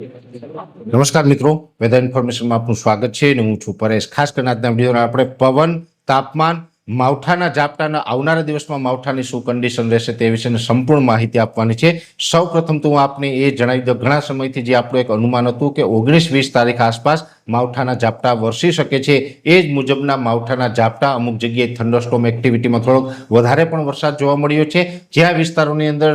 નમસ્કાર મિત્રો, વેધર ઇન્ફોર્મેશનમાં આપનું સ્વાગત છે અને હું છું પરેશ। ખાસ કરીને આજના વિડીયોમાં આપણે પવન, તાપમાન, માવઠાના ઝાપટાના આવનારા દિવસમાં માવઠાની શું કન્ડિશન રહેશે તે વિશેની સંપૂર્ણ માહિતી આપવાની છે। સૌપ્રથમ તો હું આપને એ જણાવી દઉં, ઘણા સમયથી જે આપણું એક અનુમાન હતું કે 19-20 તારીખ આસપાસ માવઠાના ઝાપટા વરસી શકે છે। એ જ મુજબના માવઠાના ઝાપટા અમુક જગ્યાએ થંડરસ્ટોર્મ એક્ટિવિટીમાં થોડોક વધારે પણ વરસાદ જોવા મળ્યો છે। જ્યાં વિસ્તારોની અંદર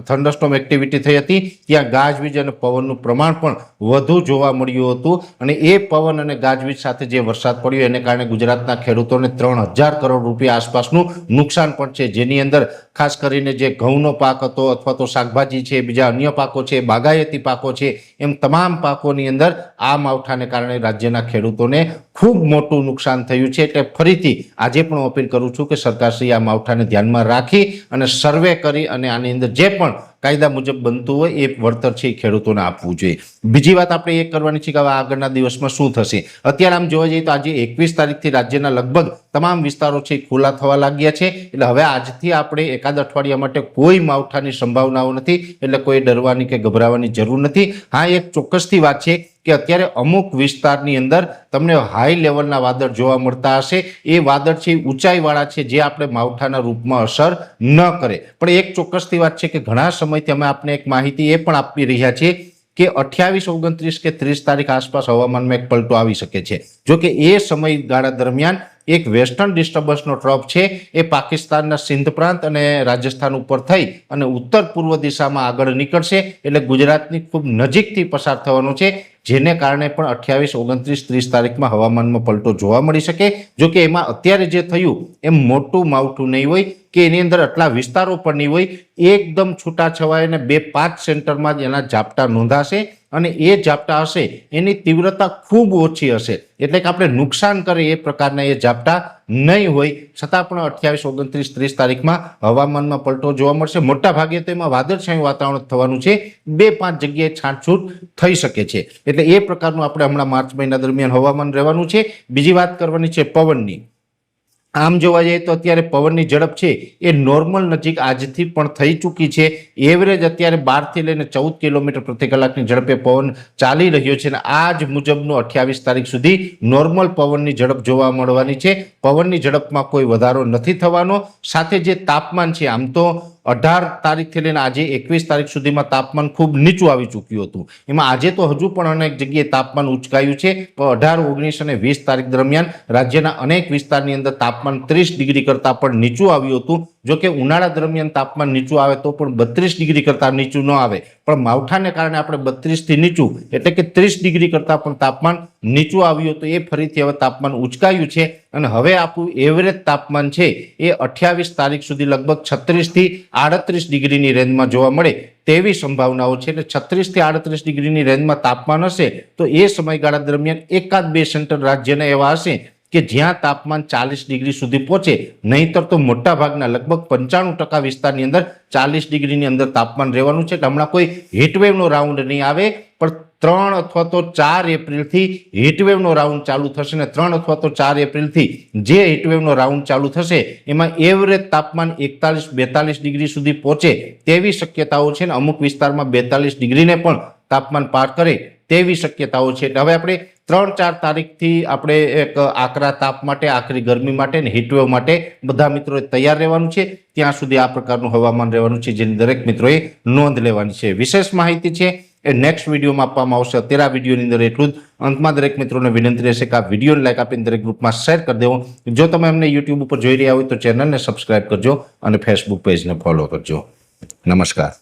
થંડરસ્ટોર્મ એક્ટિવિટી થઈ હતી ત્યાં ગાજવીજ અને પવનનું પ્રમાણ પણ વધુ જોવા મળ્યું હતું અને એ પવન અને ગાજવીજ સાથે જે વરસાદ પડ્યો એને કારણે ગુજરાતના ખેડૂતોને 3000 કરોડ રૂપિયા આસપાસનું નુકસાન પણ છે। જેની અંદર ખાસ કરીને જે ઘઉંનો પાક હતો અથવા તો શાકભાજી છે, બીજા અન્ય પાકો છે, બાગાયતી પાકો છે, એમ તમામ પાકોની અંદર આ માવઠાને કારણે રાજ્યના ખેડૂતોને ખૂબ મોટું નુકસાન થયું છે। એટલે ફરીથી આજે પણ હું અપીલ કરું છું કે સરકારશ્રી આ માવઠાને ધ્યાનમાં રાખી અને સર્વે કરી અને આની અંદર જે પણ કાયદા મુજબ બનતું હોય એ વળતર છે ખેડૂતોને આપવું જોઈએ। બીજી વાત આપણે એ કરવાની છે કે હવે આગળના દિવસમાં શું થશે। અત્યારે આમ જોવા જઈએ તો આજે 21 તારીખથી રાજ્યના લગભગ તમામ વિસ્તારો છે ખુલ્લા થવા લાગ્યા છે। એટલે હવે આજથી આપણે એકાદ અઠવાડિયા માટે કોઈ માવઠાની સંભાવનાઓ નથી, એટલે કોઈ ડરવાની કે ગભરાવાની જરૂર નથી। હા, એક ચોક્કસથી વાત છે કે અત્યારે અમુક વિસ્તારની અંદર તમને હાઈ લેવલના વાદળ જોવા મળતા હશે। એ વાદળ છે ઊંચાઈવાળા છે, જે આપણે માવઠાના રૂપમાં અસર ન કરે। પણ એક ચોક્કસથી વાત છે કે ઘણા સમયથી અમે આપને એક માહિતી એ પણ આપી રહ્યા છીએ કે 28, 29 કે 30 તારીખ આસપાસ હવામાનમાં એક પલટો આવી શકે છે। જો કે એ સમયગાળા દરમિયાન એક વેસ્ટર્ન ડિસ્ટર્બન્સનો ટ્રફ છે એ પાકિસ્તાનના સિંધ પ્રાંત અને રાજસ્થાન ઉપર થઈ અને ઉત્તર પૂર્વ દિશામાં આગળ નીકળશે, એટલે ગુજરાતની ખૂબ નજીકથી પસાર થવાનો છે। જેને કારણે પણ 28, 29, 30 તારીખમાં હવામાનમાં પલટો જોવા મળી શકે। જો કે એમાં અત્યારે જે થયું એમ મોટું માવઠું નહીં હોય કે એની અંદર આટલા વિસ્તારો પણ નહીં હોય, એકદમ છૂટાછવાયા 2-5 સેન્ટરમાં જ એના ઝાપટા નોંધાશે અને એ ઝાપટા હશે એની તીવ્રતા ખૂબ ઓછી હશે। એટલે કે આપણે નુકસાન કરે એ પ્રકારના એ ઝાપટા નહીં હોય, છતાં પણ 28, 29, 30 તારીખમાં હવામાનમાં પલટો જોવા મળશે। મોટા ભાગે તો એમાં વાદળછાયું વાતાવરણ થવાનું છે, 2-5 જગ્યાએ છાંટછૂટ થઈ શકે છે। એટલે એ પ્રકારનું આપણે હમણાં માર્ચ મહિના દરમિયાન હવામાન રહેવાનું છે। બીજી વાત કરવાની છે પવનની। આમ જોવા જઈએ તો અત્યારે પવનની ઝડપ છે એ નોર્મલ નજીક આજથી પણ થઈ ચૂકી છે। એવરેજ અત્યારે 12 થી લઈને 14 કિલોમીટર પ્રતિ કલાકની ઝડપે પવન ચાલી રહ્યો છે અને આ જ મુજબનું 28 તારીખ સુધી નોર્મલ પવનની ઝડપ જોવા મળવાની છે। પવનની ઝડપમાં કોઈ વધારો નથી થવાનો। સાથે જે તાપમાન છે, આમ તો 18 તારીખથી લઈને આજે 21 તારીખ સુધીમાં તાપમાન ખૂબ નીચું આવી ચૂક્યું હતું। એમાં આજે તો હજુ પણ અનેક જગ્યાએ તાપમાન ઉચકાયું છે, પણ 18, 19 અને 20 તારીખ દરમિયાન રાજ્યના અનેક વિસ્તારની અંદર તાપમાન 30 ડિગ્રી કરતાં પણ નીચું આવ્યું હતું। જો કે ઉનાળા દરમિયાન તાપમાન નીચું આવે તો પણ 32 ડિગ્રી કરતાં નીચું ન આવે, પણ માવઠાને કારણે આપણે 32 થી નીચું એટલે કે 30 ડિગ્રી કરતાં પણ તાપમાન નીચું આવ્યું હતું। એ ફરીથી હવે તાપમાન ઉચકાયું છે અને હવે આપણું એવરેજ તાપમાન છે એ 28 તારીખ સુધી લગભગ 36 થી 38 ડિગ્રીની રેન્જમાં જોવા મળે તેવી સંભાવનાઓ છે। એટલે 36 થી 38 ડિગ્રીની રેન્જમાં તાપમાન હશે તો એ સમયગાળા દરમિયાન 1-2 સેન્ટર રાજ્યના એવા હશે કે જ્યાં તાપમાન 40 ડિગ્રી સુધી પહોંચે, નહીતર તો મોટા ભાગના લગભગ 95% વિસ્તારની અંદર 40 ડિગ્રીની અંદર તાપમાન રહેવાનું છે। હમણાં કોઈ હીટવેવનો રાઉન્ડ નહીં આવે, પણ 3 અથવા તો 4 એપ્રિલથી હીટવેવનો રાઉન્ડ ચાલુ થશે ને 3 અથવા તો 4 એપ્રિલથી જે હીટવેવનો રાઉન્ડ ચાલુ થશે એમાં એવરેજ તાપમાન 41-42 ડિગ્રી સુધી પહોંચે તેવી શક્યતાઓ છે ને અમુક વિસ્તારમાં 42 ડિગ્રીને પણ તાપમાન પાર કરે તેવી શક્યતાઓ છે। એટલે હવે આપણે 3-4 તારીખથી આપણે એક આકરા તાપ માટે, આકરી ગરમી માટે ને હીટવેવ માટે બધા મિત્રોએ તૈયાર રહેવાનું છે। ત્યાં સુધી આ પ્રકારનું હવામાન રહેવાનું છે, જેની દરેક મિત્રોએ નોંધ લેવાની છે। વિશેષ માહિતી છે એ નેક્સ્ટ વિડીયોમાં આપવામાં આવશે। અત્યારે આ વિડીયોની અંદર એટલું જ। અંતમાં દરેક મિત્રોને વિનંતી રહેશે કે આ વિડીયોને લાઈક આપીને દરેક ગ્રુપમાં શેર કરી દેવો। જો તમે અમને યુટ્યુબ ઉપર જોઈ રહ્યા હોય તો ચેનલને સબસ્ક્રાઇબ કરજો અને ફેસબુક પેજને ફોલો કરજો। નમસ્કાર।